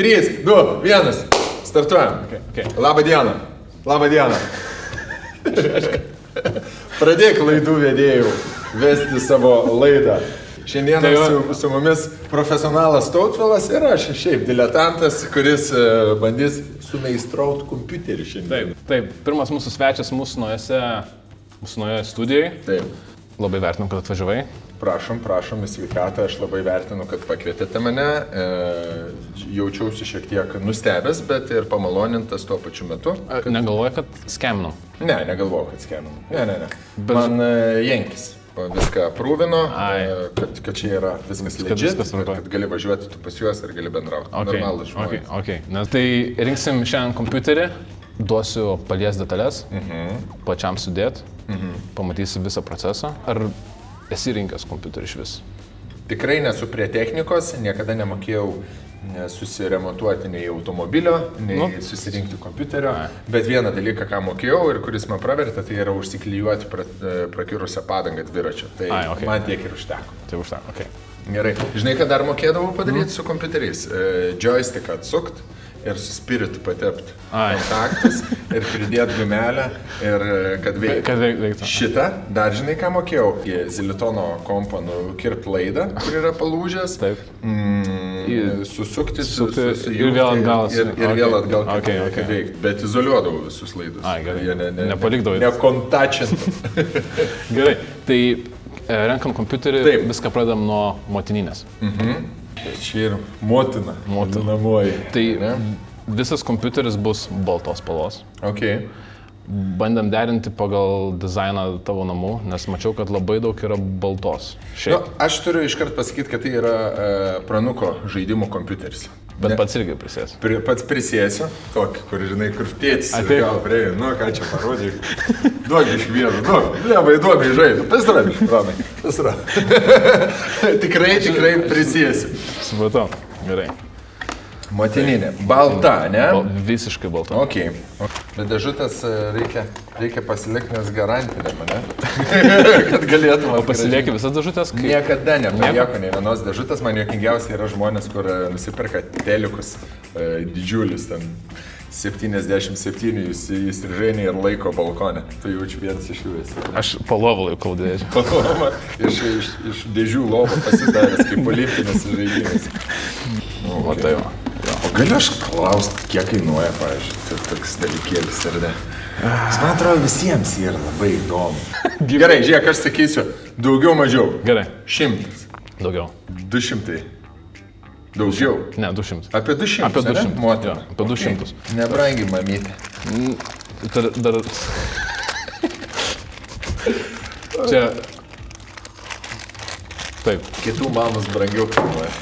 3, 2, 1. Startuojam. Okay. Labą dieną. Labą dieną. Pradėk laidų vedėjų vesti savo laidą. Šiandieną su mumis profesionalas Tautvilas ir aš šiaip diletantas, kuris bandys sumeistrauti kompiuterį šiandien. Taip. Pirmas mūsų svečias mūsų naujoje studijoje. Taip. Labai vertinu, kad atvažiavai. Prašom, į sveikatą, aš labai vertinu, kad pakvietėte mane. Jaučiausi šiek tiek nustebęs, bet ir pamalonintas tuo pačiu metu. Negalvoji, kad skeminau? Ne, negalvoju, kad skeminau. Ne. Bet... Man Jenkis viską aprūvino, kad čia yra viskas legit, kad gali važiuoti tu pas juos ir gali bendrauti. Normalus žmonės. Okay. Na tai rinksim šiandien kompiuterį, duosiu palies detalės, pačiam sudėt, pamatysi visą procesą. Ar esi rinkęs kompiuterį iš vis? Tikrai nesu prie technikos, niekada nemokėjau susiremontuoti nei automobilio, nei susirinkti kompiuterio, bet vieną dalyką, ką mokėjau ir kuris man pravertė, tai yra užsiklijuoti prakirusią padangą dviračio. Tai man tiek ir užteko. Tai užteko, okei. Gerai. Žinai, ką dar mokėdavau padaryti su kompiuteriais? Joysticką atsukt ir su spiritu patepti kontaktus ir pridėti gumelę ir kad veiktų. Šitą, dar žinai, ką mokėjau? Zilitono kompą nukirpt laidą, kur yra palūžęs. Taip. Susukti, ir vėl atgal. Ir vėl atgal, kad veiktų. Bet izoliuodavau visus laidus. Gerai. Nepalikdavau. Nekontačintų. Gerai. Tai renkam kompiuterį, viską pradedam nuo motininės. Čia ir motina. Namuoji. Tai visas kompiuteris bus baltos spalvos. Bandėm derinti pagal dizainą tavo namų, nes mačiau, kad labai daug yra baltos. Aš turiu iškart pasakyti, kad tai yra pranuko žaidimų kompiuteris. Bet pats irgi prisėsiu. Pats prisėsiu, tokį, kur, žinai, kur tėtis gal prie, ką čia parodė. Duok iš vieno, duok iš žaidų. Pasirodė, Romai, pasirodė. Tikrai prisėsiu. Supratau, gerai. Motininė. Balta, ne? Visiškai balta. Bet dėžutės reikia pasilikti, nes garantinė mane. Kad galėtume. O pasilieki visas dėžutės? Niekada nepalieku nei vienos dėžutės. Man juokingiausia yra žmonės, kur nusiperka telikus didžiulis, ten 77 įstrižainį ir laiko balkonę. Tai jaučiu vienas iš jų esi. Aš palovą laikau dėžį. Palovą iš dėžių lovą pasidaręs, kaip olimpinės žaidynės. O tai va. O galiu aš klausti, kiek kainuoja, pavyzdžiui, toks dalykėlis, ar ne? Man atrodo, visiems yra labai įdomu. Gerai, žiūrėk, aš sakysiu, daugiau mažiau. Gerai. 100. Daugiau. 200. Daugiau. Ne, 200. Apie 200, Apie 200, ne? Motina. Apie 200. Nebrangi, mamytė. Dar... Čia... Taip. Kitų mamos brangiau kainuoja.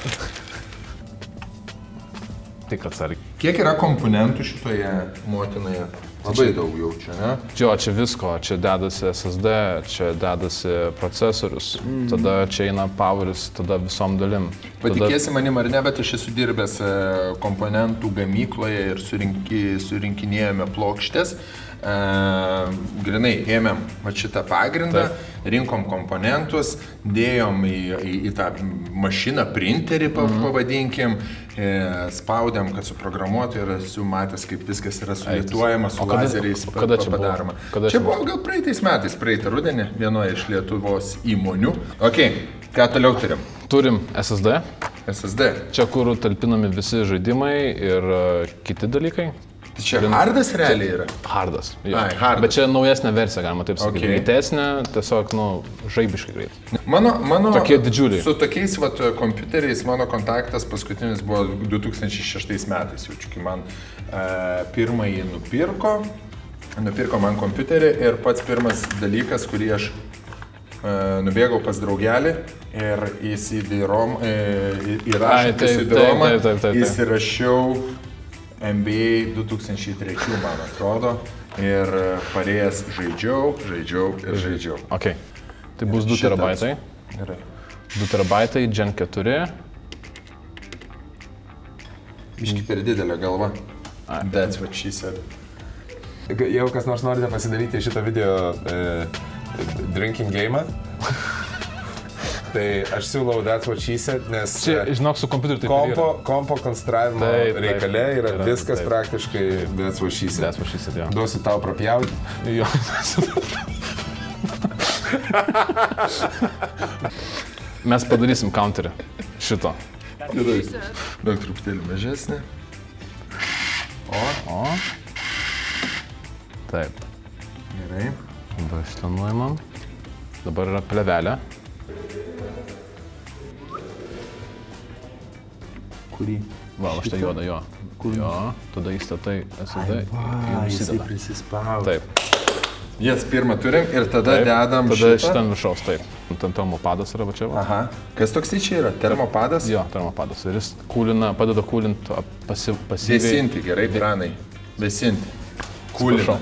Tik atsargiai. Kiek yra komponentų šitoje motinoje? Labai daug jaučia, ne? Čia visko, čia dedasi SSD, čia dedasi procesorius, tada čia eina poweris, tada visom dalim. Patikėsi manim ar ne, bet aš esu dirbęs komponentų gamykloje ir surinkinėjome plokštės. Grinai ėmėm šitą pagrindą, rinkom komponentus, dėjom į tą mašiną, printerį pavadinkim, spaudėm, kad suprogramuotų ir esu matęs, kaip viskas yra sulituojama, su lazeriais padaroma. Čia buvo gal praeitais metais, praeitą rudenį, vienoje iš Lietuvos įmonių. Ką toliau turim? Turim SSD. SSD. Čia, kur talpinami visi žaidimai ir kiti dalykai. Čia hardas realiai yra? Hardas. Hardas. Bet čia naujesnė versija, galima taip sakyti. Greitesnė, tiesiog, žaibiškai greit. Mano tokie didžiuliai. Su tokiais kompiuteriais mano kontaktas paskutinis buvo 2006 metais. Jaučiu, kai man pirmąjį nupirko man kompiuterį ir pats pirmas dalykas, kurį aš nubėgau pas draugelį ir įsirašiau NBA 2003, man atrodo, ir parėjęs žaidžiau. Tai bus 2 terabaitai. Gerai. 2 terabaitai, Gen 4. Biški per didelė galva. That's what she said. Jeigu kas nors norite pasidaryti šitą video drinking game'ą, Tai aš siūlau That's What She Said, nes Čia, žinok, su kompiuteriu taip ir yra. kompo konstravimo Taip, reikale yra yra, viskas taip. praktiškai That's What She Said. That's what she said, jo. Duosiu tau prapjauti. Jo. Mes padarysim counterį šito. Gerai. Daug truputėlį mažesnė. O. Taip. Gerai. Dabar šitą nuimam. Dabar yra plevelė. Kurį? Va, o šitą juodą, jo. Jo, tada įstatai SSD ir užsideda. Prisispaudo. Taip. Jas pirmą turim ir tada Taip. dedam Tada šitą. šitą ant viršaus, taip. Ant termopadas yra va čia. Va. Aha. Kas toks tai čia yra? Termopadas? Jo, termopadas. Ir jis kūlina, padeda kūlinti pasyviai. Vėsinti, gerai, pranai. Vėsinti. Kūlina.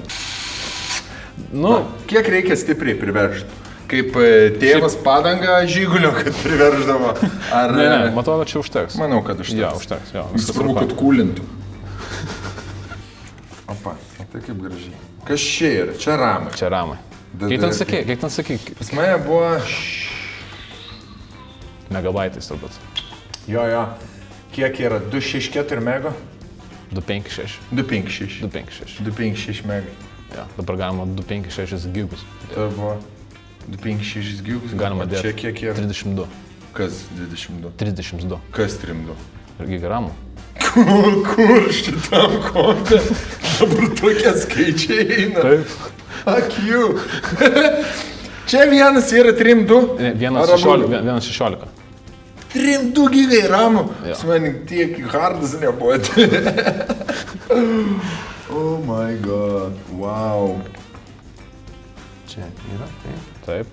Nu, Kiek reikia stipriai priveržti? Kaip tėvas padangą žygulio, kad priverždavo? Ar... ne, matau, čia užteks. Manau, kad užteks. Jo, užteks, jo. viskas Svarbu, tvarkoj. kad kūlintų. Opa, tai kaip gražiai. Kas čia yra? Čia ramai. Čia ramai. Kiek ten sakė? Pas mane buvo... Megabaitais turbūt. Jo. Kiek yra? 264 mego? 256. 256. 256. 256 megai. Jo, dabar galima 256 gigus. Tai buvo 256 gigus. Galima dėti. Čia kiek yra? 32. Kas 22? 32. Kas 32? Ir gigaramų. Kur šitam kompe? Dabar tokie skaičiai eina. Taip. Akių. Čia vienas yra 3-2. Vienas 16. 3-2 gigai ramų. Jo. Su manim tiek hardas nebuvo. Oh my god. Wow. Čia yra, taip. Taip.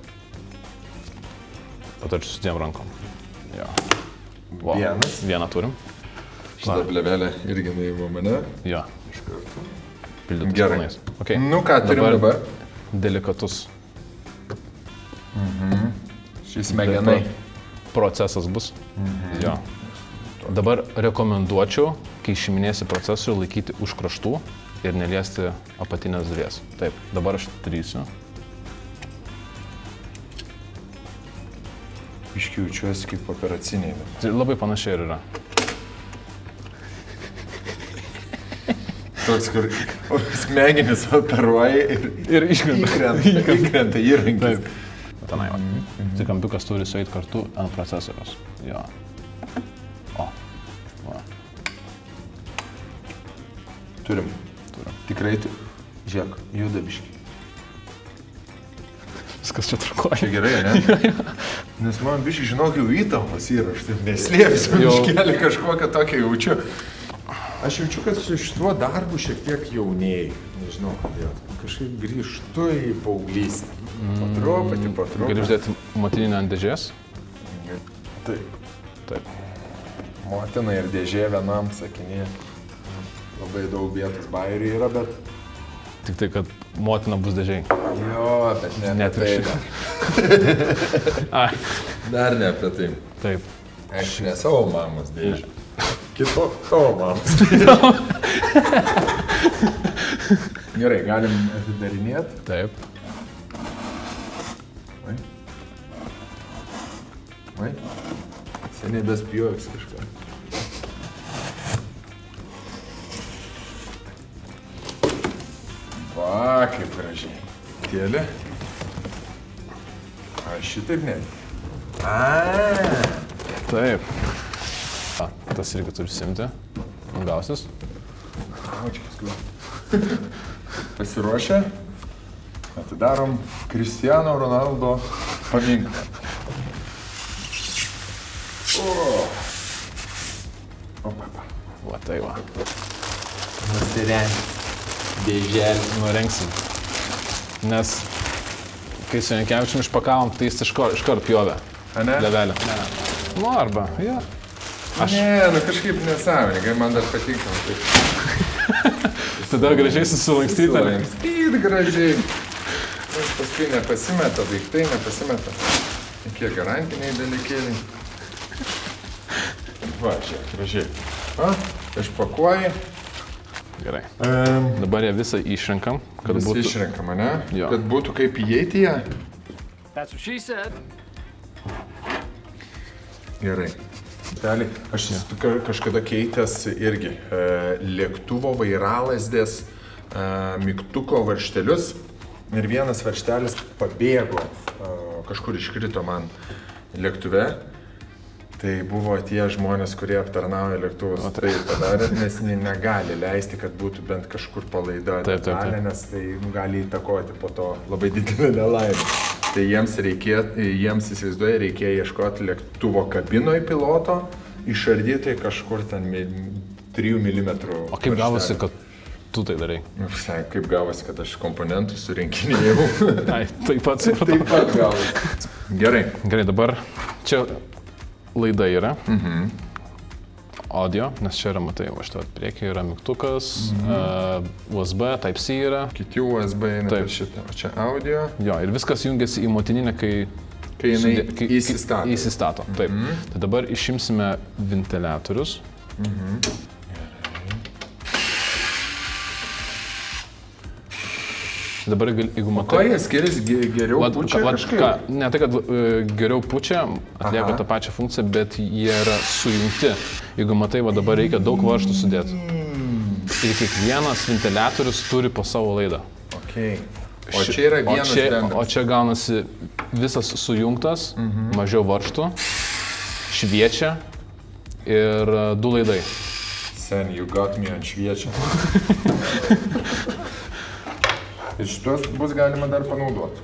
Patarčiu su dviem rankom. Jo. Wow. Vienas. Vieną turim. Šitą plevelę irgi nuėjimo mane. Jo. Pildytas Gerai. planais. Okay. Nu ką turim dabar? Delikatus. Šis smegenai. Procesas bus. Jo. Dabar rekomenduočiau, kai išiminėsi procesorių, laikyti už kraštų ir neliesti apatinės dalies. Taip, dabar aš trysiu. Iški jaučiuosi kaip operaciniai. Tai labai panašiai ir yra. Toks, kur smegenis operuoja ir įkrenta įrankis. Tenai, va. Tai kampiukas turi sueit kartu ant procesoriaus. Jo. O. Va. Turim. Tikrai tu. Žiūrėk, juda biški. Viskas čia trukoja. Čia gerai, ne? Nes man biški, žinok, jau įtampos yra, aš taip neslėpsiu, Jau. biškelį kažkokią tokią jaučiu. Aš jaučiu, kad su šituo darbu šiek tiek jaunėjai. Nežinau, kodėl. Kažkaip grįžtu į paauglystę. Po truputį. Gali uždėti motininę ant dėžės? Taip. Taip. Motina ir dėžė vienam sakinė. Labai daug vietos bairiai yra, bet... Tik tai, kad motina bus dėžiai. Jo, bet ne Net apie ir tai. Ai. Dar ne apie tai. Taip. Aš ne savo mamos dėžė. Kito tavo mamos. Gerai, galim atidarinėti. Taip. Vai. Seniai bespjovės kažką. Va, kaip gražiai. Tėlė. Aš šitaip ne. Taip. A, tas irgi turi simti. Gausis. Pasiruošę. Atidarom Cristiano Ronaldo paminklą. Va tai va. Nusirengti. Dėželį. Nurenksim. Nes kai su Jankevičium išpakavom, tai jis iškart pjovė. A ne? Levelę. Nu arba, jo. Ne, nu kažkaip nesąmoningai, man dar patinka. Tada gražiai susilankstyti. Susilankstyt gražiai. Nes paskui nepasimeta, daiktai nepasimeta. Kiek garantiniai dalykėliai. Va, čia gražiai. Va, išpakuoji. Gerai. Dabar ją visą išrenkam, kad Visi būtų... išrenkam, ne? Jo. Kad būtų kaip įeiti ją. That's what she said. Gerai. Aš esu kažkada keitęs irgi lėktuvo vairalasdės mygtuko varžtelius ir vienas varžtelis pabėgo, kažkur iškrito man lėktuve. Tai buvo tie žmonės, kurie aptarnauja lėktuvus, tai padarė, nes negali leisti, kad būtų bent kažkur palaida detalė, nes tai gali įtakoti po to labai didelę nelaimę. Tai jiems įsivaizduoja, reikėjo ieškoti lėktuvo kabinoj piloto, išardyti kažkur ten 3 mm. O kaip gavosi, kad tu tai darai? Visai, kaip gavosi, kad aš komponentų surinkinėjau. Taip pat supratau. Taip pat gavosi. Gerai. Gerai, dabar čia laida yra. Audio, nes čia yra, matai, va šitą priekį yra mygtukas, USB, Type-C yra. Kiti USB eina per šitą, o čia audio. Jo, ir viskas jungiasi į motininę, kai jinai įsistato. Įsistato, taip. Tai dabar išimsime ventiliatorius. Dabar, jeigu matai... O ko jie skiriasi, geriau pučia kažkaip? Ne tai, kad geriau pučia, atlieka tą pačią funkciją, bet jie yra sujungti. Jeigu matai, va dabar reikia daug varžtų sudėti. Ir kiekvienas ventiliatorius turi po savo laidą. Okay. O čia yra vienas bendras. O čia gaunasi visas sujungtas, mažiau varžtų, šviečia ir 2 laidai. Sen, you got me ant šviečia. Ir šitos bus galima dar panaudoti?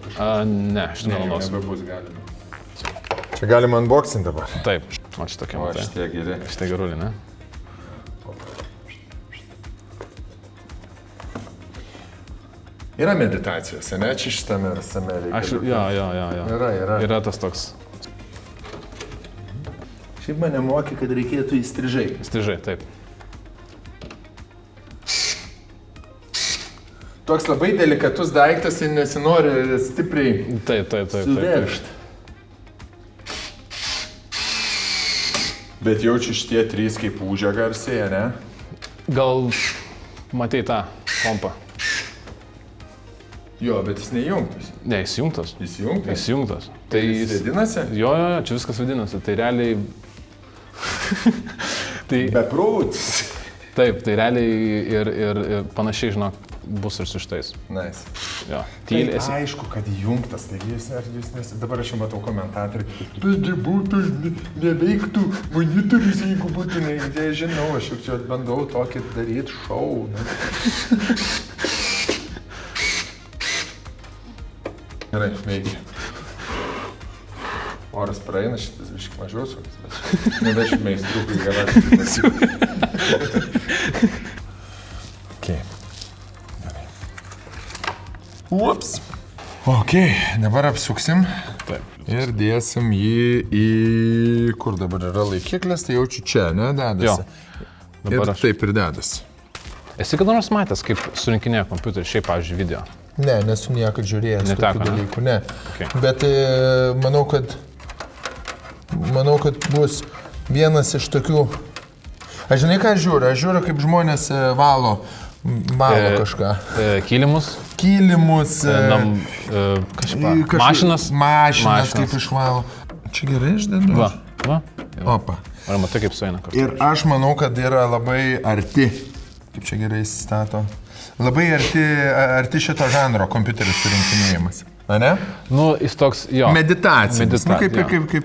Ne, šitą nenaudosim. Nebebus galima. Čia galima unboxing dabar? Taip, o čia tokia matai. O šitie geri. Šitie gerulį, ne? Yra meditacijos, ne? Čia šitame visame reikia. Jo. Yra tas toks. Šiaip mane mokė, kad reikėtų įstrižai. Įstrižai, taip. Toks labai delikatus daiktas ir nesinori stipriai suveržti. Bet jaučiu šitie 3 kaip ūžia garsiai, ne? Gal matai tą kompą? Jo, bet jis neįjungtas. Ne, įsijungtas. Įsijungtas? Tai jis vadinasi? Jo, čia viskas vadinasi. Tai realiai... Beprūtis. Taip, tai realiai ir panašiai, žinok, bus ir su šitais. Nice. Jo. Tyliai esi. Aišku, kad įjungtas, taigi jūs dabar aš jau matau komentatorių. Taigi būtų, neveiktų monitorius, jeigu būtų neįdėjai, žinau, aš jau čia bandau tokį daryti šou. Gerai, veikia. Oras praeina, šitas biškai mažiau sukas, bet nevešiu meistrų, kai garažą. Okay. Ups. Ok, dabar apsuksim. Taip. Ir dėsim jį į... Kur dabar yra laikiklis, tai jaučiu čia, ne, dedasi. Jo. Ir taip ir dedasi. Esi kada nors matęs, kaip surinkinėja kompiuterį, šiaip, pavyzdžiui, video? Ne, nesu niekad žiūrėjęs tokių dalykų, ne. Okay. Bet manau, kad bus vienas iš tokių... Aš žinai, ką žiūriu? Aš žiūriu, kaip žmonės valo kažką. Kilimus. Mašinas, kaip išvalo. Čia gerai išdedu? Va. Opa. Ar matai, kaip sueina kartu? Ir aš manau, kad yra labai arti, kaip čia gerai įsistato, labai arti šito žanro kompiuterio surinkinėjimas. A ne? Nu, jis toks, jo. Meditacinis. Kaip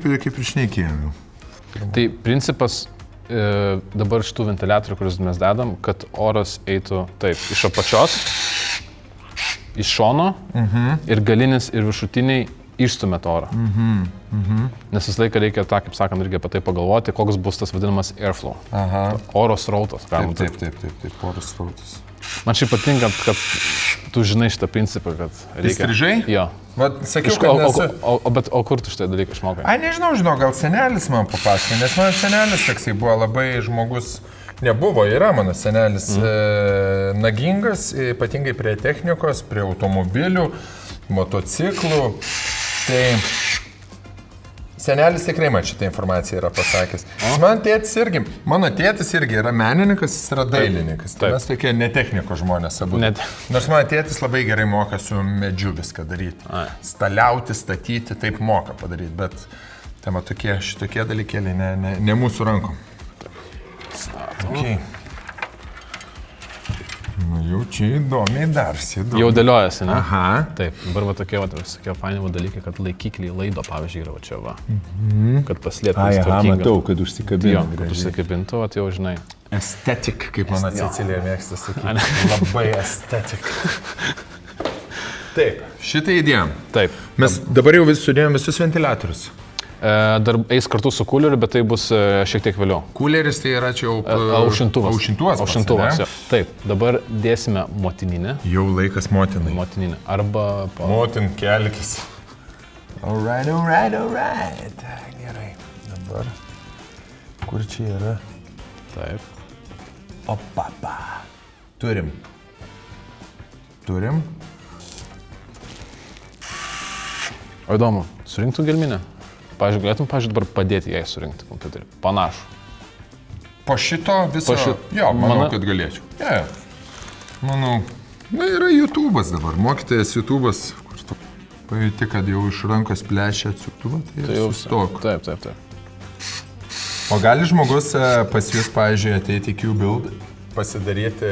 ir šnekėjau. Tai principas dabar šitų ventiliatorių, kuriuos mes dedam, kad oras eitų taip, iš apačios, iš šono ir galinis ir viršutiniai išstumėt orą. Nes visą laiką reikia tą, kaip sakant, reikia apie tai pagalvoti, koks bus tas vadinamas airflow. Oro srautas. Taip, oro srautas. Man šiaip patinka, kad tu žinai šitą principą, kad reikia... Įstrižai? Jo. Sakiau, kad nesu... O kur tu šitą dalyką išmokai? Ai, nežinau, gal senelis man papasakė, nes mano senelis toksai buvo labai žmogus, yra mano senelis nagingas, ypatingai prie technikos, prie automobilių, motociklų. Tai senelis tikrai man šitą informaciją yra pasakęs. Mano tėtis irgi yra menininkas, jis yra dailininkas. Tai mes tokie netechniko žmonės abu. Nors mano tėtis labai gerai moka su medžiu viską daryti. Staliauti, statyti, taip moka padaryti, bet Tai man šitokie dalykėliai, ne mūsų rankom. Okay. Nu, jau čia įdomiai darsi. Jau dėliojasi, ne? Aha. Taip, dabar va tokie fainimo dalykai, kad laikikliai laido, pavyzdžiui, yra va čia va. Kad paslėptų tvarkingą. Matau, kad užsikabino. Jo, kad užsikabintų, va, jau žinai. Estetik, kaip mano Cecilija mėgsta sakyti. Labai estetik. Taip, šitą įdėjom. Taip. Mes dabar jau sudėjom visus ventiliatorius. Dar eis kartu su kuleriu, bet tai bus šiek tiek vėliau. Kuleris tai yra čia jau... Aušintuvas. Aušintuvas, jo. Taip, dabar dėsime motininę. Jau laikas motinai. Motininę. Arba... Motin kelkis. Alright. Gerai. Dabar. Kur čia yra? Taip. Opapa. Turim. O įdomu, surinktų gelminę? Pavyzdžiui, galėtum, dabar padėti jai surinkti kompiuterį. Panašu. Po šito viso... Jo, manau, kad galėčiau. Manau, yra YouTube'as dabar. Mokytojas YouTube'as, kur tu pajuti, kad jau iš rankos plešia atsuktuvą, tai jau sustok. Taip. O gali žmogus pas jūs, pavyzdžiui, ateiti į Q-Build, pasidaryti,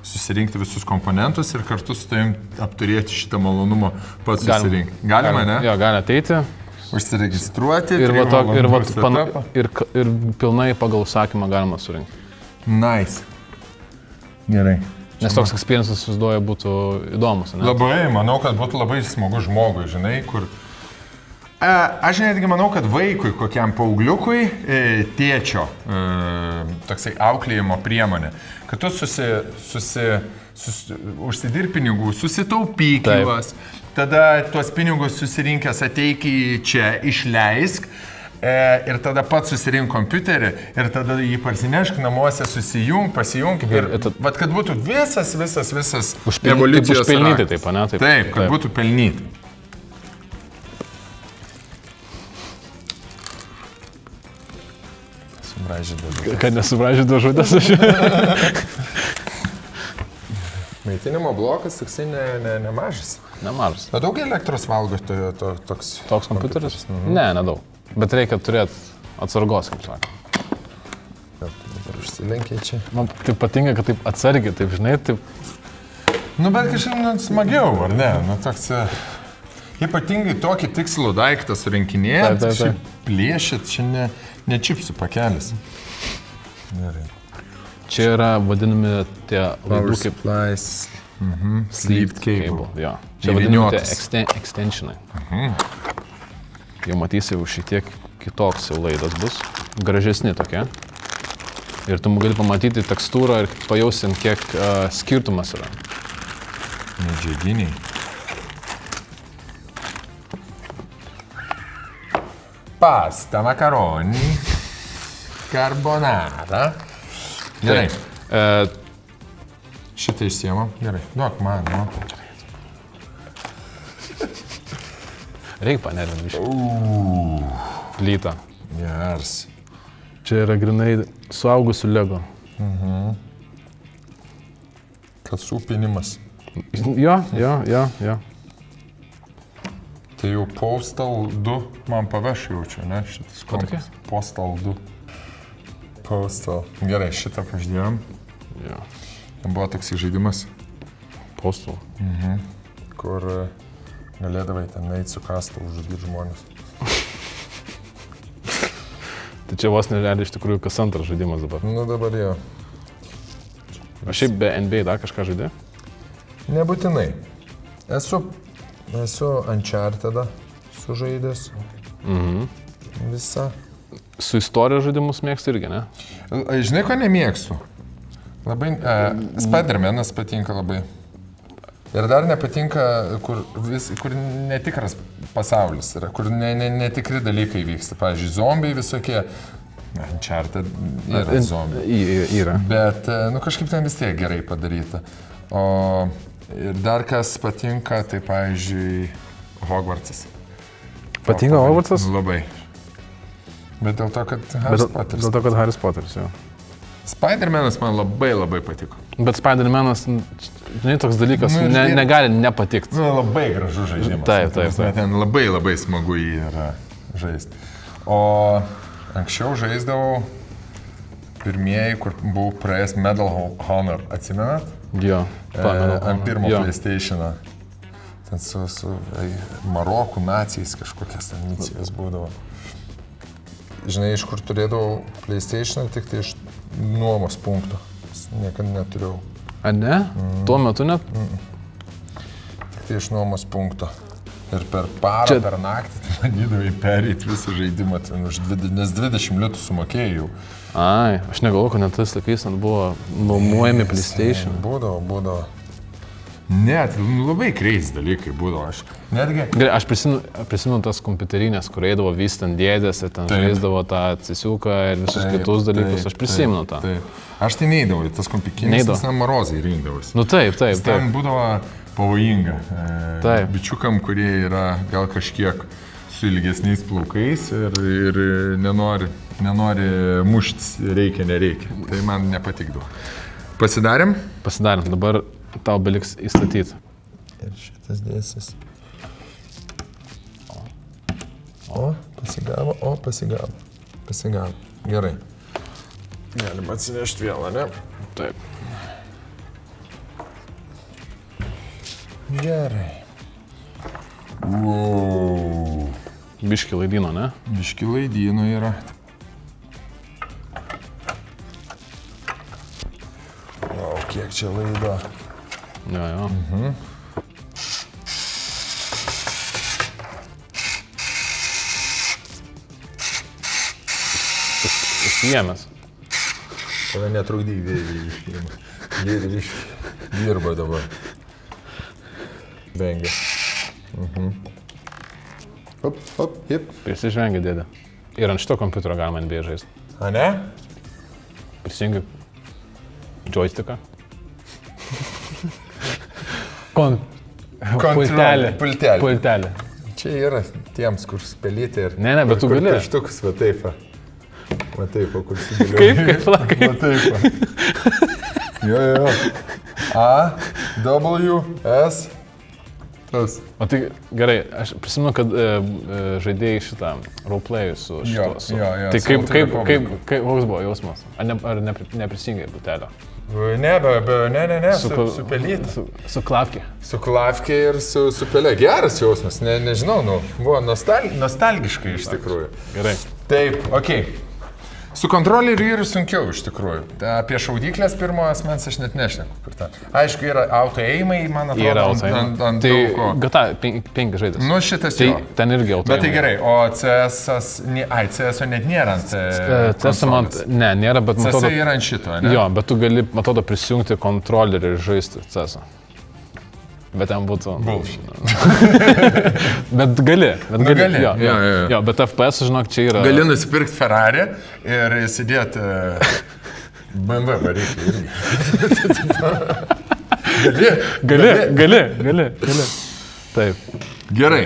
susirinkti visus komponentus ir kartu su tavim apturėti šitą malonumą pats susirinkti. Galima, ne? Jo, gali ateiti. Užsiregistruoti ir pilnai pagal užsakymą galima surinkti. Nice. Gerai. Nes toks experiences susiduoja būtų įdomus, ne? Labai, manau, kad būtų labai smagu žmogui, žinai, kur... Aš netgi manau, kad vaikui, kokiam paaugliukui, tėčio toksai auklėjimo priemonė, kad tu užsidirb pinigų, susitaupyk juos, tada tuos pinigus susirinkęs ateik į čia, išleisk ir tada pats susirink kompiuterį ir tada jį parsinešk namuose, pasijung ir vat, kad būtų visas evoliucijos užpelnyti, taip, ne? Taip, kad būtų pelnyti. Kad nesubražytų žodės aš. Maitinimo blokas toksai nemažas. Nemažas. Bet daug elektros valgo toks kompiuteris? Ne, nedaug. Bet reikia turėti atsargos, kaip sako. Dabar užsilenkiai čia. Man taip patinka, kad taip atsargiai, taip žinai, taip... Nu, bet kažkaip smagiau, ar ne? Nu, toks... Ypatingai tokį tikslų daiktą surinkinėjant, plėšit, čia ne čipsų pakelis. Gerai. Čia yra vadinami tie laidų kaip... Sleeved cable. Jo. Čia vadinami tie extensionai. Jau matysi, jau šiek tiek kitoks jau laidas bus. Gražesni tokie. Ir tu gali pamatyti tekstūrą ir pajausim, kiek skirtumas yra. Medžiaginiai. Pasta, makaroni, carbonara. Gerai. Šitą išsiemam. Gerai. Duok man, nu. Reikia panervinti biškį. Plytą. Geras. Čia yra grinai suaugusių Lego. Kasų pinimas. Jo. Tai jau Postal 2 man paveš jaučiu, ne? Šitas kompas. Postal 2. Postal. Gerai, šitą paždėjom. Jo. Buvo toks žaidimas. Postal. Kur galėdavai ten eiti su kastu užžudyti žmonės. Tai čia vos nerealiai iš tikrųjų kas antras žaidimas dabar. Nu dabar jo. O šiaip be NBA dar kažką žaidė? Nebūtinai. Esu Uncharted sužaidęs. Visa. Su istorijos žaidimus mėgsti irgi, ne? Žinai, ko nemėgstu? Labai... Spider-Manas patinka labai. Ir dar nepatinka, kur netikras pasaulis yra, kur netikri dalykai vyksta. Pavyzdžiui, zombiai visokie. Uncharted yra zombiai. Yra. Bet, kažkaip ten vis tiek gerai padaryta. Ir dar kas patinka, tai pavyzdžiui, Hogwartsas. Patinka Hogwartsas? Labai. Bet dėl to, kad Harry Potteris. Dėl to, kad Harry Potteris, jo. Spider-Manas man labai patiko. Bet Spider-Manas, žinai, toks dalykas, negali nepatikti. Labai gražus žaidimas. Taip. Ten labai smagu jį yra žaisti. O anksčiau žaisdavau pirmieji, kur buvau praėjęs Medal Honor, atsimenat? Jo. Ant pirmo PlayStation'o. Ten su Marokų nacijais kažkokias ten misijas būdavo. Žinai, iš kur turėdavau PlayStation'ą, tik tai iš nuomos punkto. Niekada neturėjau. A ne? Tuo metu net? Tik tai iš nuomos punkto. Ir per parą, per naktį bandydavai perėti visą žaidimą, nes 20 litų sumokėjau. Ai, aš negalvoju, kad net tas laikais buvo nuomojami PlayStation. Būdavo. Net, labai crazy dalykai būdavo. Gerai, aš prisimenu tas kompiuterinės, kur eidavo vis ten dėdės ir ten žaisdavo tą cisiuką ir visus kitus dalykus. Aš prisimenu tą. Aš tai neidavau, tas kompikinės, tas marozai rinkdavosi. Nu taip. Ten būdavo pavojinga. Bičiukam, kurie yra gal kažkiek su ilgesniais plaukais ir nenori muštis, nereikia. Tai man nepatikdavo. Pasidarėm? Pasidarėm, dabar tau beliks įstatyti. Ir šitas dėsis. Pasigavo. Gerai. Galim atsinešti vėlą, ne? Taip. Gerai. Wow. Biški laidyno, ne? Biški laidyno yra. O, kiek čia laido. Jo. Įsijėmės. Tave netrukdyk vėliai. Vėliai dirba dabar. Vengia. Hop, hip. Prisižvengia dėdė. Ir ant šito kompiuterio galima NBA žaisti. A ne? Prisijungi joysticką. Pultelį. Čia yra tiems, kur spėlyti ir... Ne, bet tu gali. Pirštukus, va taip, kur sudėliau. Kaip? Va taip. Jo. A, W, S. Tas. O tai gerai, aš prisimenu, kad žaidėjai šitą roleplay'ų su šito. Jo. Tai kaip koks buvo jausmas? Ar neprisijungiai butelio? Ne, su pelyte. Su klavkė. Su klavkė ir su pelė. Geras jausmas, nežinau, buvo nostalgiškai iš tikrųjų. Gerai. Taip, okei. Su kontroleriu yra sunkiau iš tikrųjų. Apie šaudyklės pirmo asmens aš net nešneku. Aišku, yra auto-aimai, man atrodo, ant daugo. Tai GTA 5 žaidės. Nu, šitas tai jo. Ten irgi auto-aimai. Bet tai gerai, o CS-o net nėra ant konsolės. Ne, nėra, bet CS yra ant šito, ne? Jo, bet tu gali, matodo, prisijungti kontrolerį ir žaisti CS-o. Bet ten būtų... Bullshit. Bet gali. Jo, bet FPS, žinok, čia yra... Gali nusipirkti Ferrari ir įsidėti BMW variklį irgi. Gali. Taip. Gerai.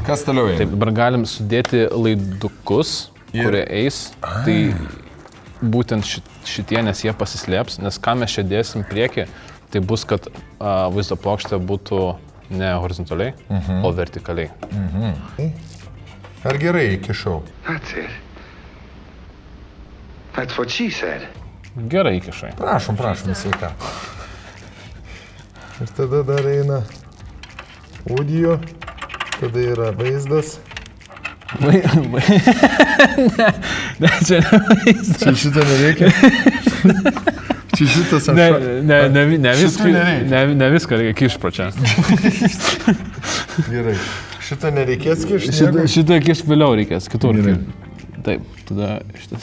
Kas toliau eina? Taip, dabar galim sudėti laidukus, kurie eis. Tai būtent šitie, nes jie pasislėps, nes ką mes čia dėsim priekį, tai bus, kad vaizdo plokštė būtų ne horizontaliai, o vertikaliai. Ar gerai įkišau? That's it. That's what she said. Gerai įkišai. Prašom, sveika. Ir tada dar eina audio, tada yra vaizdas. Ne, čia ne vaizdas. Čia šitą nereikia? Čia šitas aš... Ne viską reikia kišti pačią. Gerai. Šitą nereikės kišti? Šitą kišti vėliau reikės, kitur. Taip, tada šitas.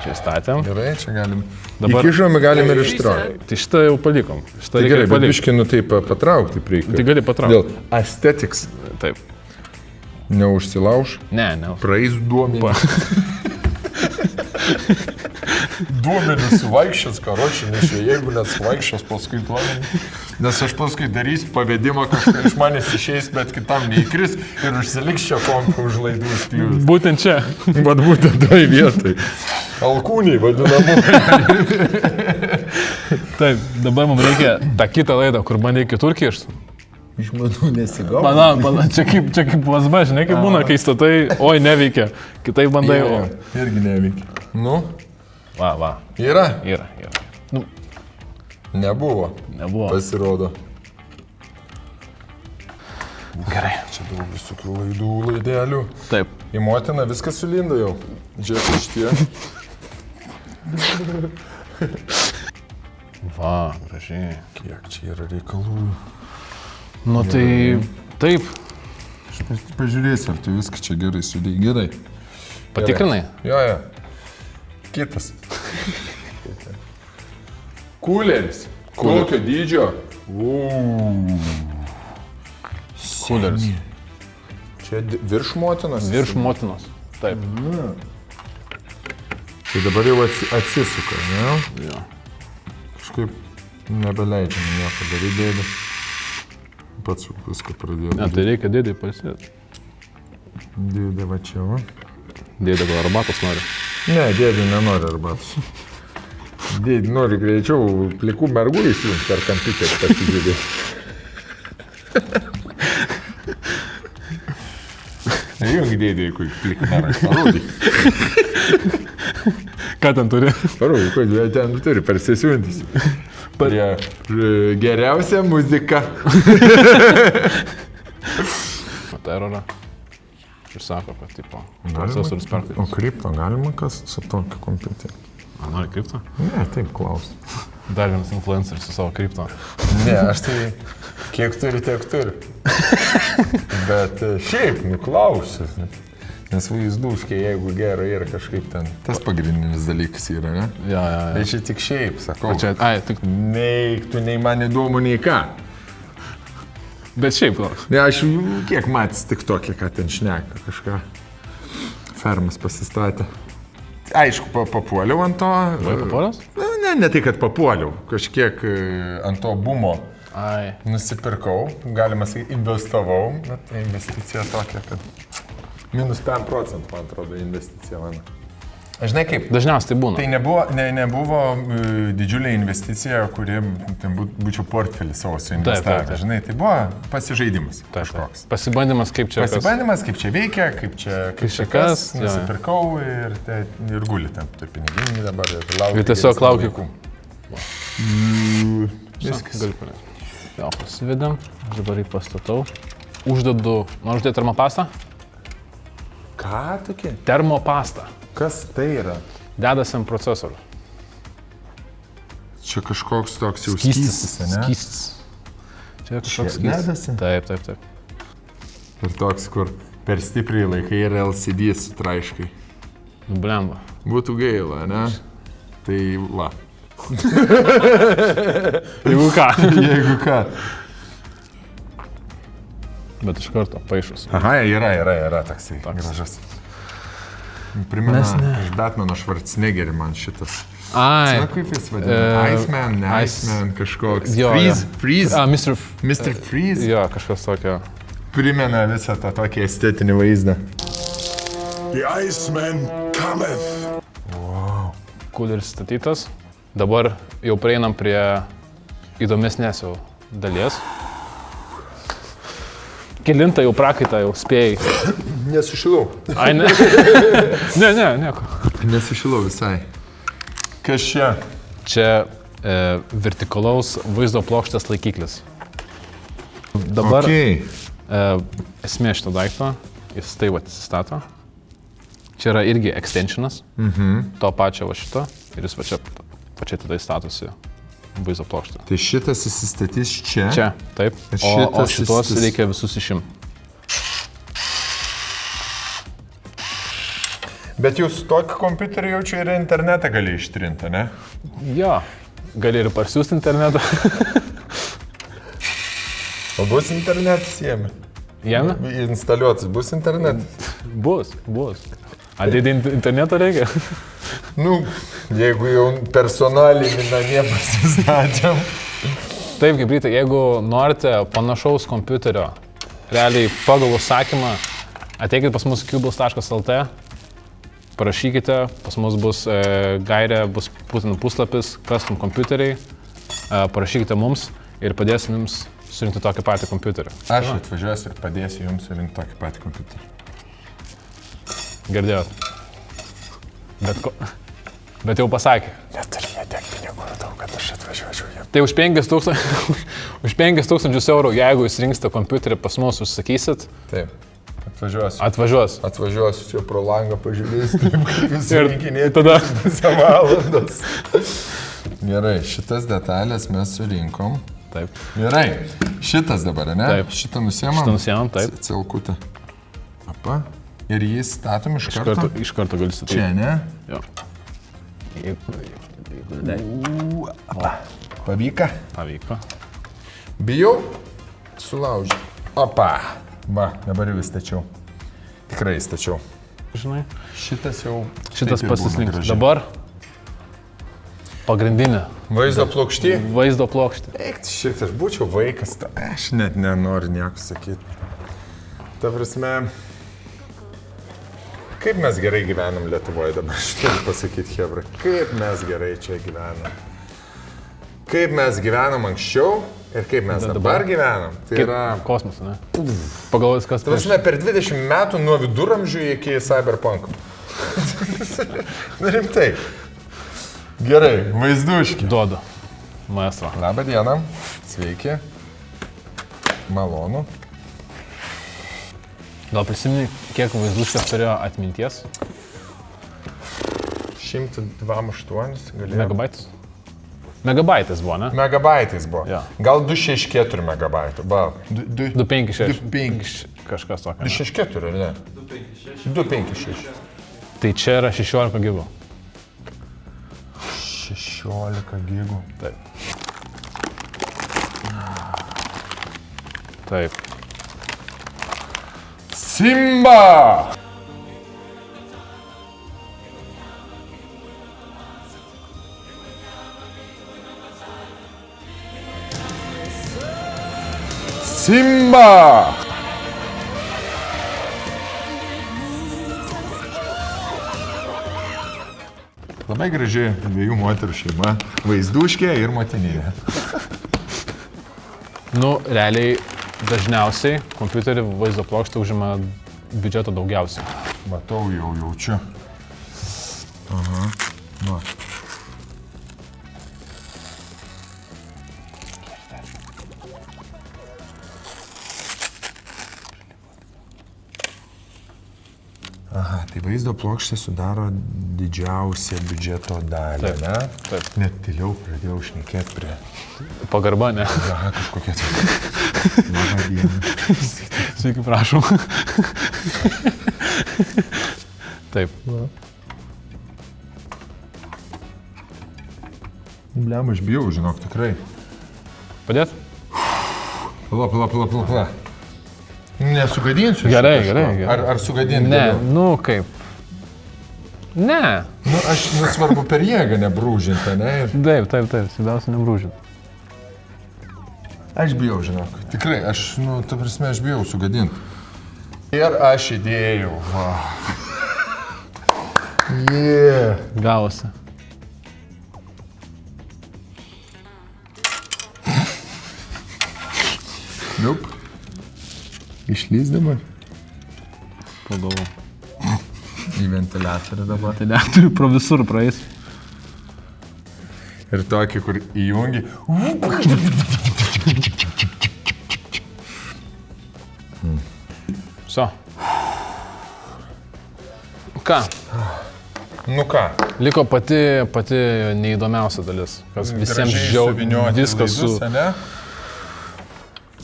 Čia statėm. Gerai, čia galim. Įkišome galim ir ištraukti. Tai šitą jau palikom. Tai gerai, bet biškinu taip patraukti reikia. Tai gali patraukti. Dėl aesthetics. Taip. Neužsilauš? Ne. Praeis duomenys. Duomenys suvaikščios, karočiui, nes jeigu net suvaikščios paskui duomenys, nes aš paskui darysiu pavedimą, kažką iš manęs išeis, bet kitam neįkris ir užsiliks čia kompą už laidų skliūvis. Būtent čia. Vat būtent toj vietoj. Alkūniai vadinamu. Taip, dabar mums reikia tą kitą laidą, kur bandai kitur kišti. Išmanų nesigau. Bala, čia kaip USB, žinai, kaip būna, kai statai, oi, neveikia, kitaip bandai, o. Irgi neveikia. Nu, Va. yra? Yra. Nu, Nebuvo. Pasirodo. gerai. Čia daug visokių laidelių. Taip. Į motiną viskas sulindo jau. Žiūrėk, iš tie. Va, gražiai. Kiek čia yra reikalų. Nu tai, taip. Pažiūrėsi, ar tu viską čia gerai sudėjai. Gerai. Patikrinai? Jo. Kitas. Kūleris. Kokio dydžio? Kūleris. Čia virš motinos? Virš motinos. Taip. Tai dabar jau atsisuka, ne? Jo. Kažkaip nebeleidžiam nieko daryti, dėdė. Pats jau viską pradėjau. Ne, tai reikia dėdai pasėti. Dėdė va čia, va. Dėdė gal arbatos nori. Ne, dėdė nenori arbatos. Dėdė nori greičiau plikų mergų įsijungti per kompiuterį pasižiūrėti. Jung dėdė, kur plikų mergų parodai. Ką ten turi? Parodai, kodėl ten turi persisiuntis. Geriausia muzika. Terorą. Ir sako, kad tipo, procesorius O perkaitas. kripto galima kas su tokiu kompiuteriu? A, nori kripto? Ne, taip klausiu. Dar vienas influenceris su savo kripto. Ne, aš tai kiek turiu, tiek turiu. Bet šiaip, klausiu. Nes vaizduškai, jeigu gerai yra kažkaip ten. Tas pagrindinis dalykas yra, ne? Ja. Tai čia tik šiaip, sakau. Čia, tik. Neiktų, nei man įdomu, nei ką. Bet šiaip, gal. Ne, aš kiek matęs tik tokį, ką ten šneka kažką. Fermas pasistatė. Aišku, papuoliau ant to. Vai papuolęs? Ne tai, kad papuoliau. Kažkiek ant to bumo Ai. nusipirkau. Galima sakyti, investavau. Bet tai investicija tokia, kad minus 5%, man atrodo, investicija mano. Žinai kaip? Dažniausiai tai būna. Tai nebuvo didžiulė investicija, kuri ten būčiau portfelį savo suinvestavęs. Taip. Žinai, tai buvo pasižaidimas kažkoks. Pasibandymas, kaip čia. Pasibandymas, kaip čia veikia, kaip čia kas. Jo. Nusipirkau ir guli ten. Tai piniginį dabar ir laukiu. Ir tiesiog laukiu. Viskas. Galiu panėti. Jo, pasivedam. Dabar jį pastatau. Uždedu. Noriu uždėti termopastą? Ką tokie? Termopastą. Kas tai yra? Dedas ant procesorių. Čia kažkoks toks jau skystis, ne? Skystis. Čia kažkoks skystis. Dedasi? Taip. Ir toks, kur per stipriai laikai ir LCD sutraiškai. Blemba. Būtų gaila, ne? Tai va. Jeigu ką. Jeigu ką. Bet iš karto paišus. Aha, yra toksai gražus. Primena iš Batmano Schwarzeneggerį man šitas. Ai. Na, kaip jis vadina? Iceman, kažkoks. Jo, Freeze. Mr. Freeze. Jo, kažkas tokio. Primena visą tą tokį estetinį vaizdą. The Iceman cometh. Kūleris statytas. Dabar jau prieinam prie įdomesnės jau dalies. Kelintą jau prakaitą jau spėjai. Nesušilau. Ai, ne. Nieko. Nesušilau visai. Kas čia? Čia vertikalaus vaizdo plokštės laikiklis. Dabar esmė šito daikto, jis tai va atsistato. Čia yra irgi extensionas, to pačio va šito, ir jis va čia pačiai tada įstatosi vaizdo plokštę. Tai šitas įsistatys čia? Čia, taip. O šitos reikia visus išimti. Bet jūs tokį kompiuterį jau čia ir internetą gali ištrinti, ne? Jo, gali ir parsiųsti internetą. O bus internetas jame? Jame? Instaliuotas bus internetas? Bus. A, didinti interneto reikia? Nu, jeigu jau personalinį namie pasistatėm. Taip, kaip rytai, jeigu norite panašaus kompiuterio, realiai pagal užsakymą, ateikit pas mus cubels.lt, parašykite, pas mus bus gairė, bus būtent puslapis, custom kompiuteriai, parašykite mums ir padėsim jums surinkti tokį patį kompiuterį. Aš atvažiuosiu ir padėsiu jums surinkti tokį patį kompiuterį. Girdėjot. Bet jau pasakė. Neturime tiek pinigų, matau, kad aš atvažiuočiau jam. Tai už 5000 eurų, jeigu jūs rinksite kompiuterį pas mus, užsakysit, Taip, atvažiuosiu. atvažiuos. Čia pro langą pažiūrėsiu, kaip jūs Ir rinkinėti tada- visą valandas. Gerai, šitas detalės mes surinkom. Taip. Gerai, šitas dabar, ne? Taip. Šitą nusiemam. Šitą nusiemam, taip. Cilkutę. Apa. Ir jį statom iš karto. Iš karto gali statyti. Čia, ne? Jo. Pavyka. Pavyko. Bijau sulaužyti. Opa. Va, dabar jau įstačiau. Tikrai įstačiau. Žinai. Šitas jau... Šitas taip ir būna pasislinks. gražiai. Dabar pagrindinė Vaizdo plokštį. vaizdo plokštė. Eik, šitas, aš būčiau vaikas, aš net nenoriu nieko sakyti. Ta prasme, kaip mes gerai gyvenam Lietuvoje dabar, aš turiu pasakyti, hebra, kaip mes gerai čia gyvenam. Kaip mes gyvenam anksčiau ir kaip mes dabar gyvenam, tai yra... Kosmosas, ne? Pagalvojus, kas Ta prasme, per 20 metų nuo viduramžių iki cyberpunk. Na rimtai. Gerai, vaizduški. duoda. Maestro. Labą dieną, sveiki, malonu. Gal prisimeni, kiek vaizduškas turėjo atminties? 128 galėjo. Megabaitus? Megabaitas buvo, ne? Megabaitais buvo. Jo. Gal 264 megabaitų. Va, 256. 256. Kažkas tokio. 264, ar ne? 256. Tai čia yra 16 gigų. 16 gigų. Taip. Taip. Simba! Simba! Labai graži dviejų moterų šeima. Vaizduškė ir motininė. Nu, realiai dažniausiai kompiuterį vaizdo plokštė užima biudžeto daugiausiai. Matau, jau jaučiu. Aha. Va. Aha, tai vaizdo plokštė sudaro didžiausią biudžeto dalį, Taip, ne? taip. Net tyliau pradėjau šnekėti prie... Pagarba, ne? Aha, kažkokia tai... Labą dieną. Sveiki, prašom. Taip. Bliam, aš bijau, žinok, tikrai. Padėt? Pala. Nesugadinsiu. Gerai, šito. gerai. Ar sugadinti? Ne, galiu? nu kaip. Ne. Nu, aš nesvarbu per jėgą nebrūžinti, ne? Ir Taip, svarbiausia nebrūžinti. aš bijau, žinok. Tikrai, aš, nu, ta prasme, aš bijau sugadinti. Ir aš įdėjau, va. Yeah. Gavosi. Liup. Išlysdama Pagalvoju. į ventiliatorių dabar. Tai turiu pro visur praeis. Ir tokį, kur įjungi. So. Ką? Nu ką? Liko pati neįdomiausia dalis. Kas visiems suvynioti viskas su... laidus, ane?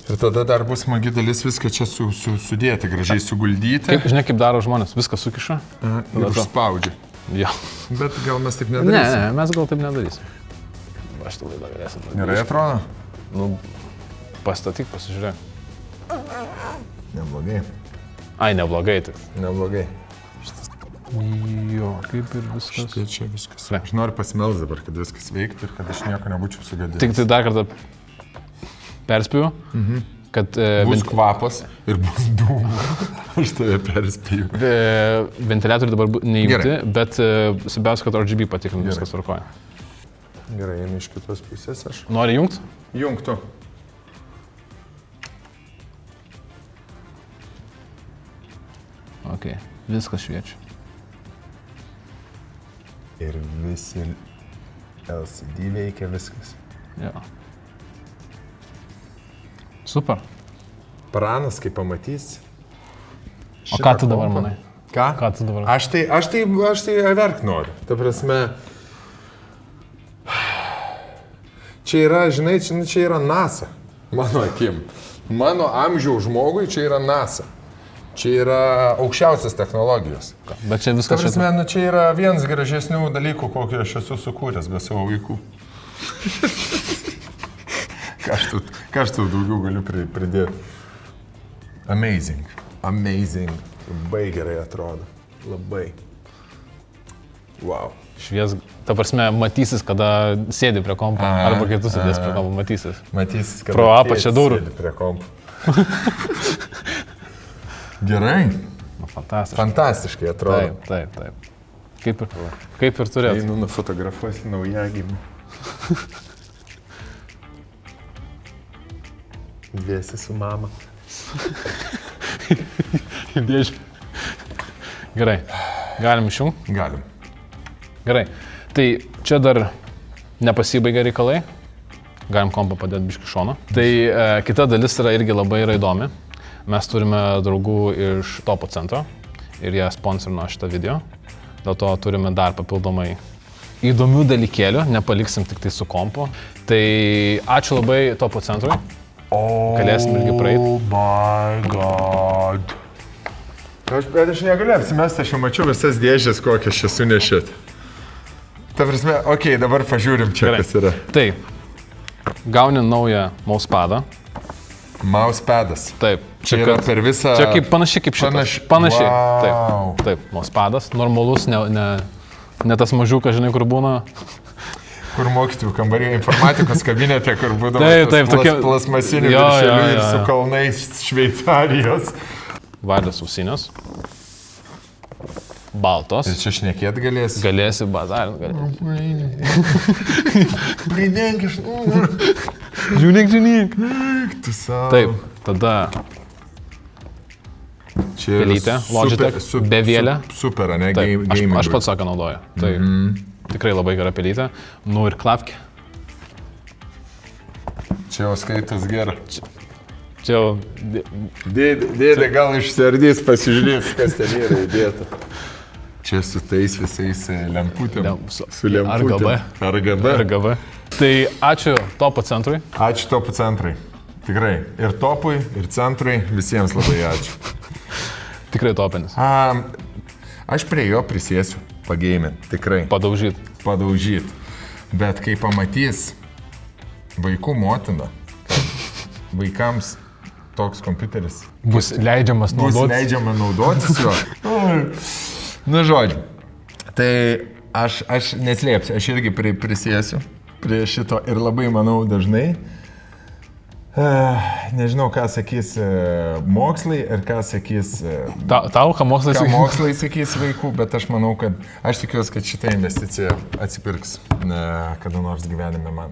Ir tada dar bus smagi dalis viską čia sudėti, gražiai suguldyti. Kaip, žinai, kaip daro žmonės, viską sukiša. Ir užspaudžia. Jo. Bet gal mes taip Ne, nedarysim. mes gal taip nedarysim. Aš tą laidą galėsim. Gerai atrodo? Nu, pastatyk, pasižiūrėk. Neblogai. Ai, neblogai tik. Neblogai. Jo, kaip ir viskas. Tai čia viskas. Ne. Aš noriu pasimelsti dabar, kad viskas veiktų ir kad aš nieko nebūčiau sugadinęs. Tik tai dar kartą perspėju, kad Bus kvapas ir bus dūmų. Aš tave perspėju. ventiliatoriai dabar neįjungti, Gerai. bet svarbiausia, kad RGB patikrinti, viskas tvarkoja. Gerai, einu iš kitos pusės aš. Nori jungti? Jungtu. Viskas šviečia. Ir visi LCD veikia viskas. Jo. Super. Pranas, kai pamatys. O ką tu dabar manai? Ką? Ką tu dabar? Aš tai verk noriu. Ta prasme, čia yra, žinai, čia yra NASA. Mano akim. Mano amžiaus žmogui čia yra NASA. Čia yra aukščiausias technologijos. Bet čia Ta viskas prasme, čia yra vienas gražesnių dalykų, kokį aš esu sukūręs be savo vaikų. Ką aš tau daugiau galiu pridėti? Amazing. Amazing. Labai gerai atrodo. Labai. Wow. švies, ta prasme, matysis, kada sėdi prie kompo, arba kai tu sėdės prie kompo, matysis. Matysis, kad pro apačią durų. Prie kompo. Gerai. Nu, fantastiškai. Fantastiškai atrodo. Taip, taip, taip. Kaip ir turėtų. Einu nufotografuoti naujagimį. Dviesi su mama. Dėžiu. Gerai. Galim išjungti? Galim. Gerai. Tai čia dar nepasibaigė reikalai. Galim kompą padėti biškį šoną. Tai kita dalis irgi labai įdomi. Mes turime draugų iš Topo centro ir jie sponsorino šitą video. Dėl to turime dar papildomai įdomių dalykėlių, nepaliksim tik tai su kompu. Tai ačiū labai Topo centrui. Galėsim irgi praeiti. Oh my god. Bet aš negaliu apsimesti, aš jau mačiau visas dėžės, kokias čia sunešėt. Ta prasme, okei, dabar pažiūrim čia, Gerai. kas yra. Tai, gauni naują mousepadą. Mousepadas. Taip. Čia yra per visą... Čia kaip panašiai kaip šitas. Panašiai. Wow. Taip, taip, mousepadas. Normalus, ne tas mažiukas, žinai, kur būna. Kur mokytojų kambarė, informatikos kabinete, kur būdavo Taip, tokie plasmasinių viršelių ir su kalnais Šveicarijos. Vaidas ausinės. Baltos. Ir čia šnekėt galėsi. Galėsi bazarint, Pridėk iš... Žiūrėk. Tu savo. Taip, tada Čia pelytė, Logitech, bevėlė. Super, ne? Taip, Gaming. aš pats saką naudoju. Tai tikrai labai gera pelytė. Nu ir klapkė. Čia jau skaitas gera. Čia jau... Dėdė gal išsiardys, pasižiūrės, kas ten yra įdėta. Čia su tais visais lemputėm. Su lemputėm. RGB. Tai ačiū Topo centrui. Ačiū Topo centrai. Tikrai. Ir Topui, ir centrui. Visiems labai ačiū. Tikrai topinis. Aš prie jo prisėsiu. Pageimint. Tikrai. Padaužyt. Bet kai pamatys vaikų motina, vaikams toks kompiuteris Bus leidžiamas naudotis. Bus leidžiama naudotis jo. Nu, žodžiu. Tai aš neslėpsiu, aš irgi prisėsiu prie šito ir labai manau dažnai. Nežinau, ką sakys mokslai ir ką sakys... Tau, ką mokslai sakys? Ką mokslai sakys vaikų, bet aš manau, kad aš tikiuosi, kad šitą investiciją atsipirks kada nors gyvenime man.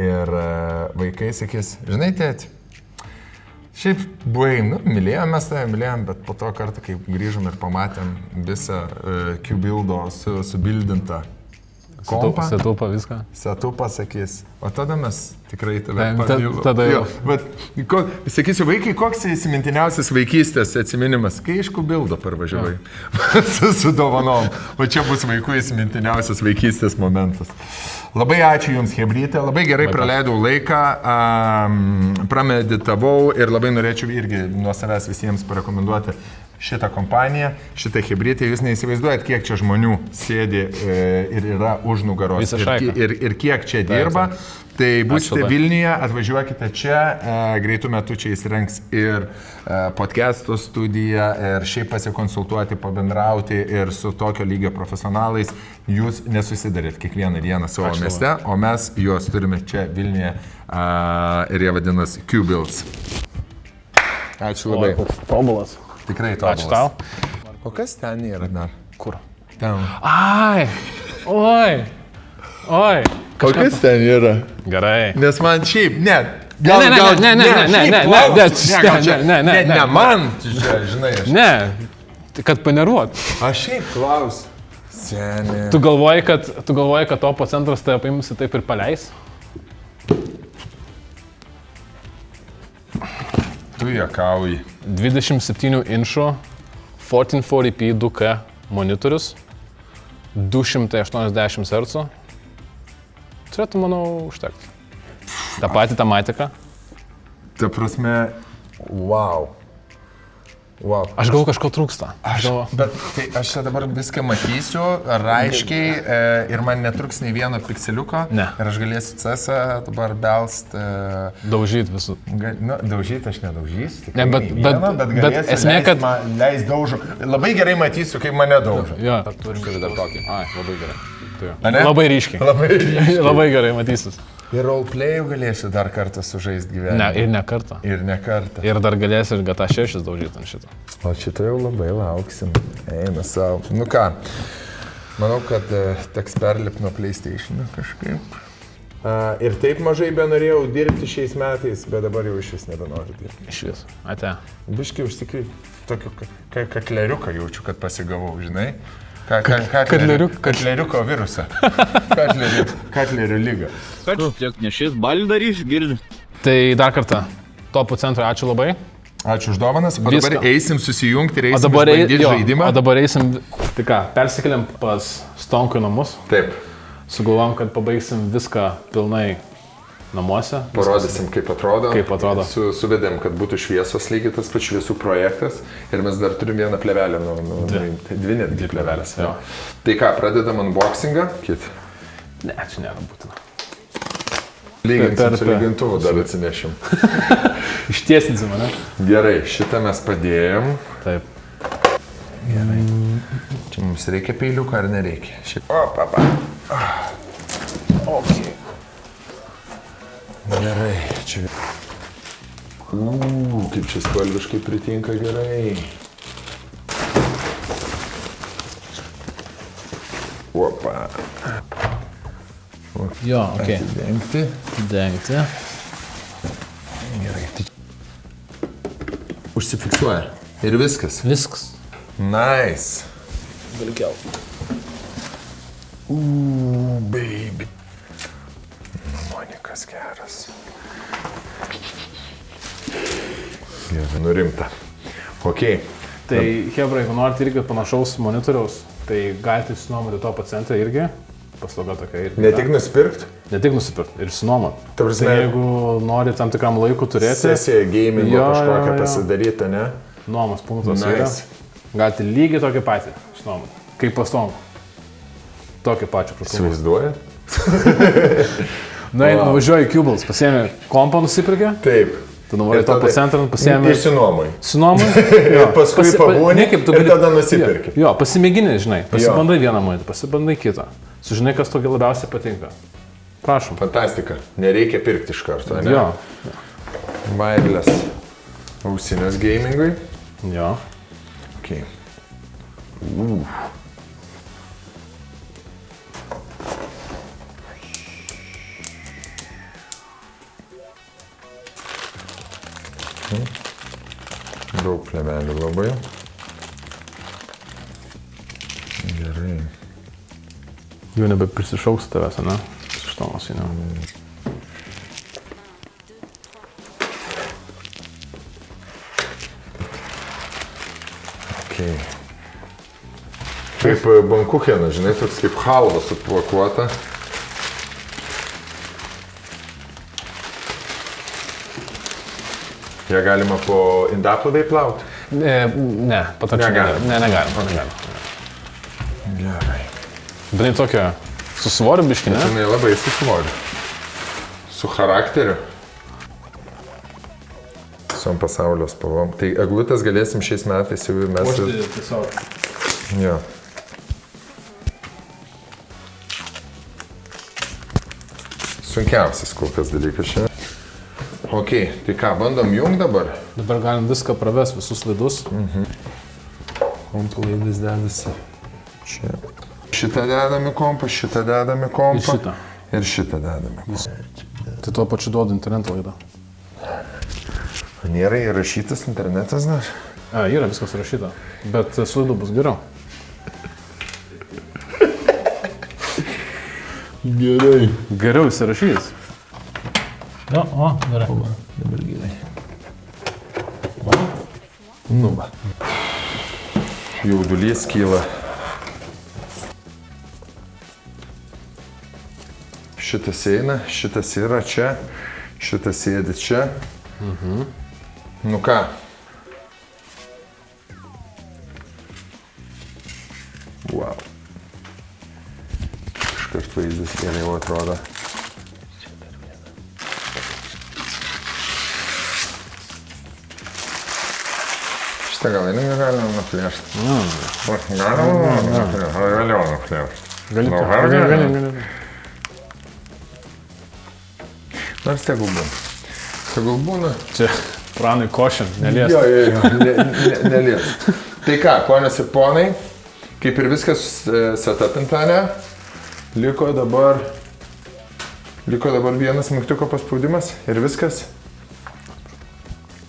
Ir vaikai sakys, žinai, tėti, šiaip buvai, mylėjomės tave, bet po to kartą, kai grįžom ir pamatėm visą Q-Buildo subildintą kompą. Setupą viską. Setupą sakys, o tada mes tikrai tave pamilom. Tada jau. Bet, sakysiu, vaikai, koks įsimintiniausias vaikystės atsiminimas, kai iš Q-Buildo parvažiavai su dovanom. O čia bus vaikų įsimintiniausias vaikystės momentas. Labai ačiū Jums, hebrytė, labai gerai praleidau laiką, prameditavau ir labai norėčiau irgi nuo savęs visiems parekomenduoti šitą kompaniją, šitą hebrytę. Jūs neįsivaizduojat, kiek čia žmonių sėdi ir yra už nugaros ir kiek čia dirba. Tai būsite Vilniuje, atvažiuokite čia, greitų metų čia įsirengs ir podcastų studiją, ir šiaip pasikonsultuoti, pabendrauti ir su tokio lygio profesionalais. Jūs nesusidarėt kiekvieną dieną savo mieste, o mes juos turime čia Vilniuje ir jie vadinasi Q-Builds. Ačiū labai. Tobulas. Tikrai tobulas. Ačiū tau. O kas ten yra dar? Kur? Ten. Ai! Oi! O kas ten yra? Gerai. Nes man šiaip, ne, Ne, man, žinai, aš. ne. Kad paneruot. Aš šiaip klausiu. Senė. Tu galvoji, kad topo centras tave paims ir taip ir paleis? Tu juokauji. 27 inčų 1440p 2K monitorius, 280 Hz. Turėtų, manau, užtekti. Ta pati tematika. Ta prasme, wow. Aš galvoju, kažko trūksta. Bet tai aš čia dabar viską matysiu, raiškiai ir man netruks nei vieno pikseliuko. Ne. Ir aš galėsiu CS dabar belst. Daužyt visų. Daužyt aš nedaužysiu. Ne, bet esmė, kad... Leis daužu. Labai gerai matysiu, kaip mane daužo. Jo, turim dar tokį. Ai, labai gerai. Labai ryškiai. Labai gerai matysis. Ir roleplay'ų galėsiu dar kartą sužaisti gyvenimą. Ne, ir ne kartą. Ir ne kartą. Ir dar galėsiu ir GTA 6 daužyti ant šito. O šito jau labai lauksim. Eina savo. Nu ką, manau, kad teks perlipti nuo PlayStation kažkaip. Ir taip mažai benorėjau dirbti šiais metais, bet dabar jau iš vis nebenoriu dirbti. Iš vis. Ate. Biškai užsikrypti. Tokiu katleriuką jaučiu, kad pasigavau, žinai. Katleriuko virusą. Katlerių lygą. Kad tiek nešis balį darys, girdi. Tai dar kartą, Topo centrui ačiū labai. Ačiū už dovanas. O dabar eisim susijungti ir eisim išbandyti žaidimą. O dabar eisim, tai ką, persikeliam pas Stonkui namus. Taip. Sugalvom, kad pabaigsim viską pilnai namuose. Parodysim, kaip atrodo. Kaip atrodo. Suvedėm, kad būtų šviesos lygiai tas pats šviesų projektas. Ir mes dar turim vieną plevelę. Dvi netgi plevelės. Tai ką, pradedam unboxingą? Kit. Ne, čia nėra būtina. Lyginsim su lygintuvu dar atsinešim. Ištiesinsim, ne? Gerai, šitą mes padėjom. Taip. Gerai. Čia mums reikia peiliuką ar nereikia? O, papa. Ok. Gerai, čia. Kaip čia spalviškai pritinka gerai. Opa. Jo, ok. Dengti. Gerai. Užsifiksuoja. Ir viskas. Viskas. Nice. Galkiau. Baby. Monikas geras. Gerai, nurimta. Ok. Tai, hebra, jeigu norite irgi panašaus monitoriaus, tai galite išsinuomoti Topo centrą irgi. Paslauga tokia irgi. Ne tik nusipirkt? Ne tik nusipirkt, ir išsinuomoti. Ta prasme, tai jeigu norite tam tikram laiku turėti... Sesiją gamingo kažkokią pasidaryti, ne? Nuomos punktas yra. Galite lygiai tokį patį išsinuomoti. Kaip pas Tonku. Tokį pačią prašau. Įsivaizduoja? Na, važiuoju į Cubals, pasiėmė kompą nusipirkė. Taip. Tu nuvarai Topo centrą, pasiėmė... Išsinuomai. Sinuomai. Paskui pabūni ir tada nusipirki. Jo, pasimėgini, žinai. Pasibandai vieną monetą, pasibandai kitą. Sužinai, kas tau labiausiai patinka. Prašom. Fantastika. Nereikia pirkti iš karto, ne? Jo. Wireless ausinės gamingui. Jo. Ok. Daug plėvelių labai. Gerai. Jau nebeprisišauks tavęs, ne? Iš to ausinio. Okay. Kaip bankuchenas, žinai, toks kaip halva supakuota. Ją galima po indaplovai plauti? Ne, patačiau. Negalim. Gerai. Brinai tokia su svoriu biški, ne? Jinai labai su svoriu. Su charakteriu. Visom pasaulio spalvom. Tai eglutės galėsim šiais metais jau mes... Puošti tiesiog. Jo. Sunkiausias kol kas dalykas šiandien. Ok, tai ką, bandom jung dabar? Dabar galim viską pravest, visus laidus. Kompų laidas dedasi. Čia. Šitą dedame kompą, šitą dedame kompą. Ir šitą. Ir šitą dedame kompą. Tai tuo pačiu duodu interneto laidą. Nėra įrašytas internetas dar? Yra viskas rašyta, bet su laidu bus geriau. Gerai. Geriau įsirašys. Jo, o, gerai. Dabar gerai. Nu va. Jaudulys kyla. Šitas eina, šitas yra čia, šitas sėdi čia. Nu ką? Wow. Iškart vaizdas geriau atrodo. Šitą gal ir negalima nuplėšti. Galima nuplėšti, ar vėliau nuplėšti? Gali. Nors tegul būna. Tegul būna. Čia pranai košin, nelies. Jo, nelies. Tai ką, ponios ir ponai, kaip ir viskas setupinta, ne? Liko dabar vienas mygtuko paspaudimas ir viskas.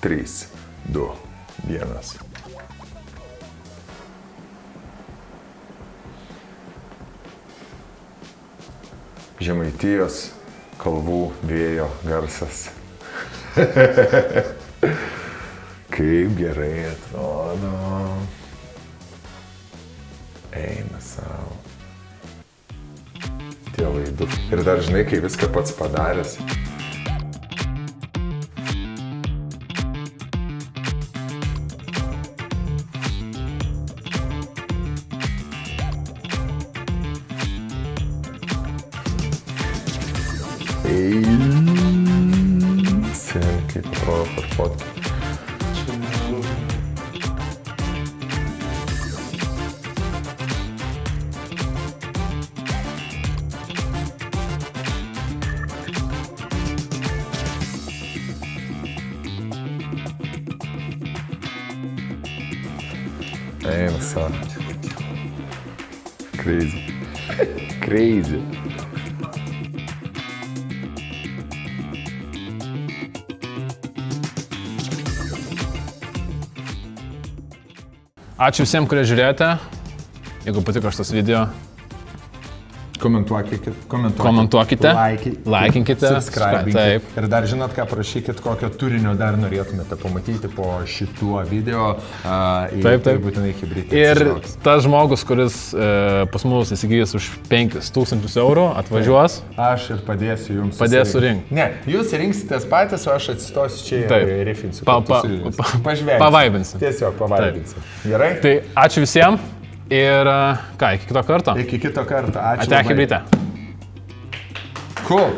3, 2, 1. Žemaitijos kalvų vėjo garsas. Kaip gerai atrodo. Eina savo. Tie vaidų. Ir dar žinai, kai viską pats padaręs. Kaip atrodo per fotkę. Eina savo. Crazy. Crazy. Ačiū visiems, kurie žiūrėjote. Jeigu patiko šitas video, komentuokite, laikinkite, subscribinkite. Ir dar žinot, ką prašykit, kokio turinio dar norėtumėte pamatyti po šituo video. Taip. Būtinai hibridai. Ir tas žmogus, kuris pas mus įsigijęs už 5,000 eurų, atvažiuos. Aš ir padėsiu jums. Padėsiu rinkti. Ne, jūs rinksitės patys, o aš atsistosiu čia ir rifinsiu. Pažvelgsiu. Pavaibinsiu. Tiesiog pavaibinsiu. Gerai? Tai ačiū visiems. Ir ką, iki kito karto? Iki kito karto. Ačiū. Ate hibridė. Cool.